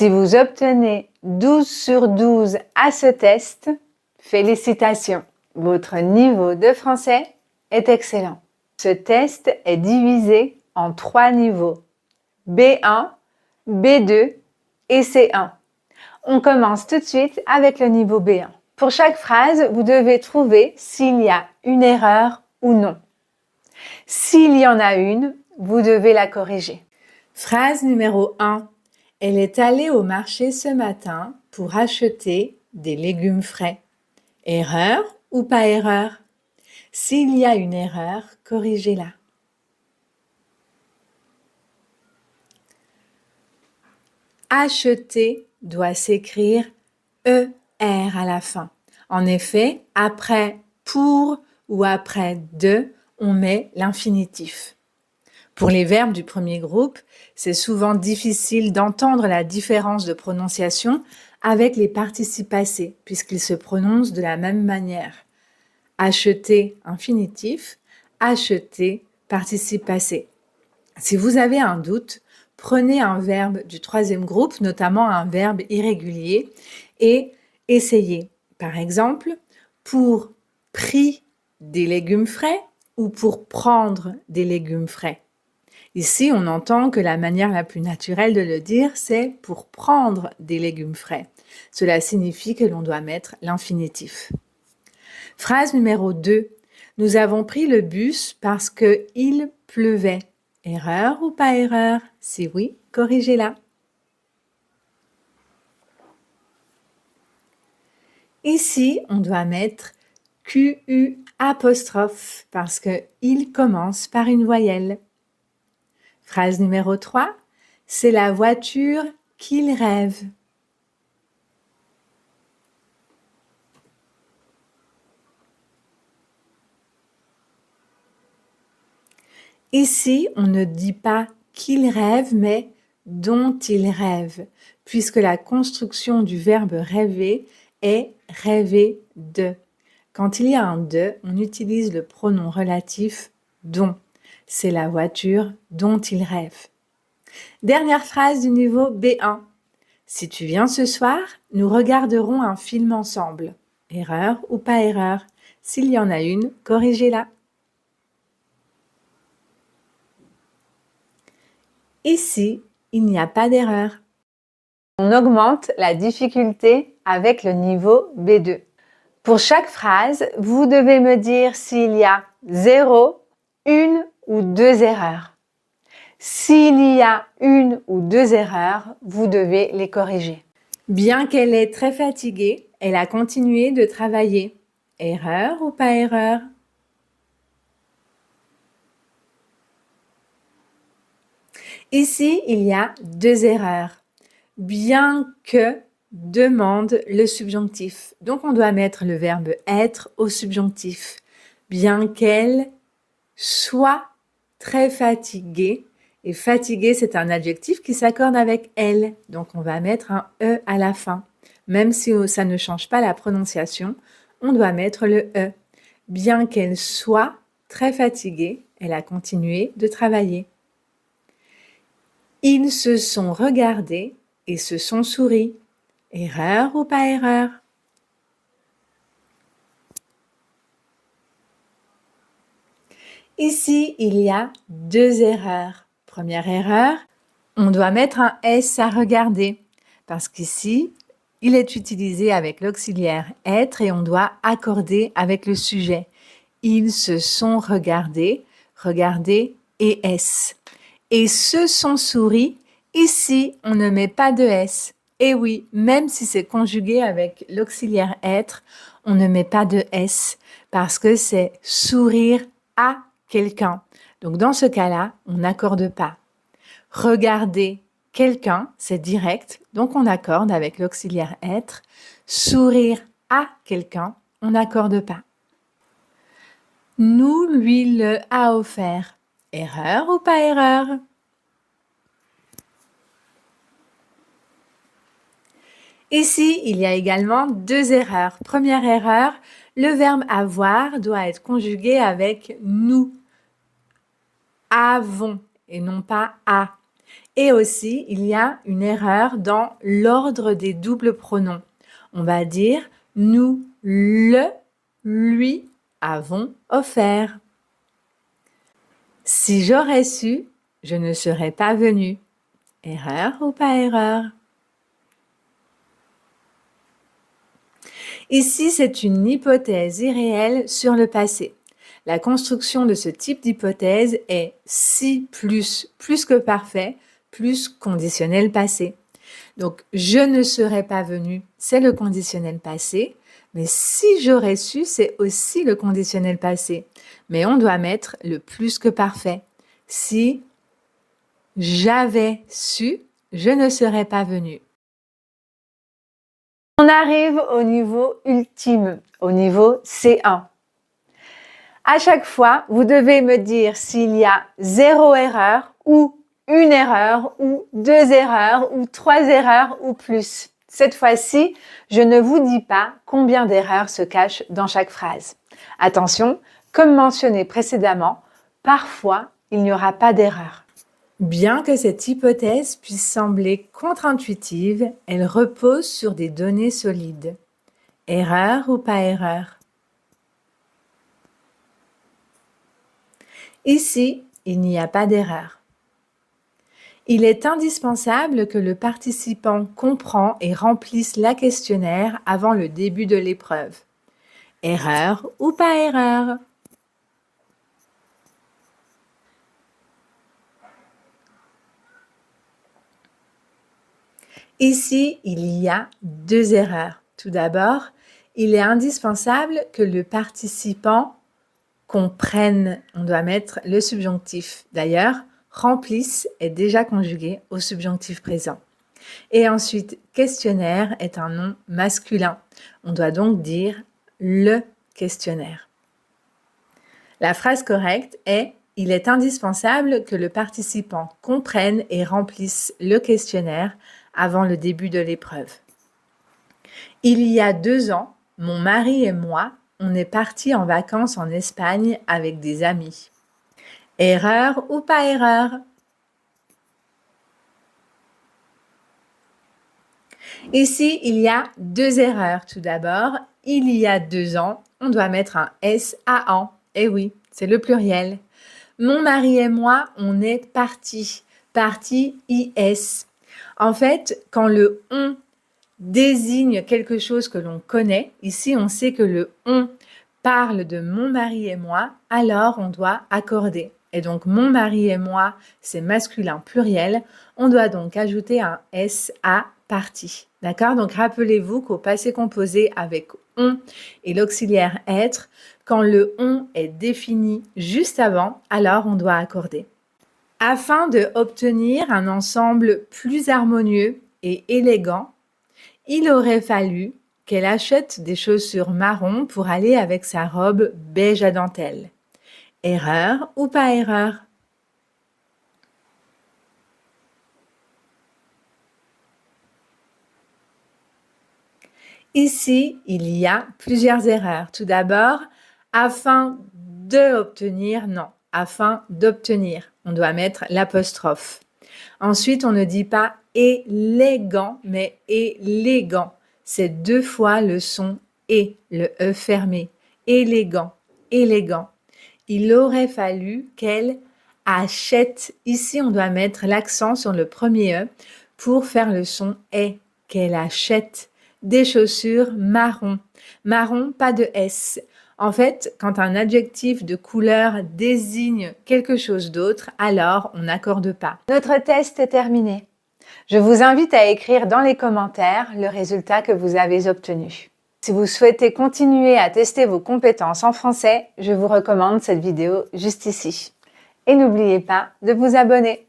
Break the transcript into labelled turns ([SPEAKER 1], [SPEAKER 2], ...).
[SPEAKER 1] Si vous obtenez 12 sur 12 à ce test, félicitations, votre niveau de français est excellent. Ce test est divisé en 3 niveaux, B1, B2 et C1. On commence tout de suite avec le niveau B1. Pour chaque phrase, vous devez trouver s'il y a une erreur ou non. S'il y en a une, vous devez la corriger. Phrase numéro 1. Elle est allée au marché ce matin pour acheter des légumes frais. Erreur ou pas erreur? S'il y a une erreur, corrigez-la. Acheter doit s'écrire ER à la fin. En effet, après pour ou après de, on met l'infinitif. Pour les verbes du premier groupe, c'est souvent difficile d'entendre la différence de prononciation avec les participes passés, puisqu'ils se prononcent de la même manière. Acheter, infinitif, acheter, participe passé. Si vous avez un doute, prenez un verbe du troisième groupe, notamment un verbe irrégulier, et essayez. Par exemple, pour prix des légumes frais ou pour prendre des légumes frais. Ici, on entend que la manière la plus naturelle de le dire, c'est pour prendre des légumes frais. Cela signifie que l'on doit mettre l'infinitif. Phrase numéro 2. Nous avons pris le bus parce qu'il pleuvait. Erreur ou pas erreur? Si oui, corrigez-la. Ici, on doit mettre QU apostrophe parce qu'il commence par une voyelle. Phrase numéro 3. C'est la voiture qu'il rêve. Ici, on ne dit pas qu'il rêve, mais dont il rêve, puisque la construction du verbe rêver est rêver de. Quand il y a un de, on utilise le pronom relatif dont. C'est la voiture dont il rêve. Dernière phrase du niveau B1. Si tu viens ce soir, nous regarderons un film ensemble. Erreur ou pas erreur? S'il y en a une, corrigez-la. Ici, il n'y a pas d'erreur. On augmente la difficulté avec le niveau B2. Pour chaque phrase, vous devez me dire s'il y a 0, 1 ou 2 erreurs. S'il y a 1 ou 2 erreurs, vous devez les corriger. Bien qu'elle est très fatiguée, elle a continué de travailler. Erreur ou pas erreur? Ici, il y a 2 erreurs. Bien que demande le subjonctif. Donc, on doit mettre le verbe être au subjonctif. Bien qu'elle soit très fatiguée. Et fatiguée, c'est un adjectif qui s'accorde avec elle. Donc, on va mettre un E à la fin. Même si ça ne change pas la prononciation, on doit mettre le E. Bien qu'elle soit très fatiguée, elle a continué de travailler. Ils se sont regardés et se sont souris. Erreur ou pas erreur? Ici, il y a 2 erreurs. Première erreur, on doit mettre un S à regarder parce qu'ici, il est utilisé avec l'auxiliaire être et on doit accorder avec le sujet. Ils se sont regardés, regarder et S. Et se sont souris, ici, on ne met pas de S. Et oui, même si c'est conjugué avec l'auxiliaire être, on ne met pas de S parce que c'est sourire à quelqu'un. Donc, dans ce cas-là, on n'accorde pas. Regarder quelqu'un, c'est direct, donc on accorde avec l'auxiliaire être. Sourire à quelqu'un, on n'accorde pas. Nous lui le a offert. Erreur ou pas erreur? Ici, il y a également 2 erreurs. Première erreur, le verbe avoir doit être conjugué avec nous. Avons et non pas a. Et aussi, il y a une erreur dans l'ordre des doubles pronoms. On va dire nous le lui avons offert. Si j'aurais su, je ne serais pas venue. Erreur ou pas erreur? Ici, c'est une hypothèse irréelle sur le passé. La construction de ce type d'hypothèse est si plus que parfait, plus conditionnel passé. Donc, je ne serais pas venu, c'est le conditionnel passé, mais si j'aurais su, c'est aussi le conditionnel passé. Mais on doit mettre le plus que parfait. Si j'avais su, je ne serais pas venu. On arrive au niveau ultime, au niveau C1. À chaque fois, vous devez me dire s'il y a 0 erreur ou une erreur ou 2 erreurs ou 3 erreurs ou plus. Cette fois-ci, je ne vous dis pas combien d'erreurs se cachent dans chaque phrase. Attention, comme mentionné précédemment, parfois il n'y aura pas d'erreur. Bien que cette hypothèse puisse sembler contre-intuitive, elle repose sur des données solides. Erreur ou pas erreur? Ici, il n'y a pas d'erreur. Il est indispensable que le participant comprend et remplisse la questionnaire avant le début de l'épreuve. Erreur ou pas erreur? Ici, il y a 2 erreurs. Tout d'abord, il est indispensable que le participant comprenne. On doit mettre le subjonctif. D'ailleurs, remplisse est déjà conjugué au subjonctif présent. Et ensuite, questionnaire est un nom masculin. On doit donc dire le questionnaire. La phrase correcte est « Il est indispensable que le participant comprenne et remplisse le questionnaire avant le début de l'épreuve. » Il y a 2 ans, mon mari et moi, on est partis en vacances en Espagne avec des amis. Erreur ou pas erreur? Ici, il y a 2 erreurs. Tout d'abord, il y a 2 ans, on doit mettre un S à an. Eh oui, c'est le pluriel. Mon mari et moi, on est partis. Partis IS. En fait, quand le on désigne quelque chose que l'on connaît, ici on sait que le on parle de mon mari et moi, alors on doit accorder. Et donc mon mari et moi, c'est masculin pluriel, on doit donc ajouter un S à partie. D'accord? Donc rappelez-vous qu'au passé composé avec on et l'auxiliaire être, quand le on est défini juste avant, alors on doit accorder. Afin d'obtenir un ensemble plus harmonieux et élégant, il aurait fallu qu'elle achète des chaussures marron pour aller avec sa robe beige à dentelle. Erreur ou pas erreur? Ici, il y a plusieurs erreurs. Tout d'abord, afin d'obtenir, non, afin d'obtenir, on doit mettre l'apostrophe. Ensuite, on ne dit pas élégant, mais élégant. C'est 2 fois le son et, le E fermé. Élégant, élégant. Il aurait fallu qu'elle achète. Ici, on doit mettre l'accent sur le premier E pour faire le son et. Qu'elle achète des chaussures marron. Marron, pas de S. En fait, quand un adjectif de couleur désigne quelque chose d'autre, alors on n'accorde pas. Notre test est terminé. Je vous invite à écrire dans les commentaires le résultat que vous avez obtenu. Si vous souhaitez continuer à tester vos compétences en français, je vous recommande cette vidéo juste ici. Et n'oubliez pas de vous abonner.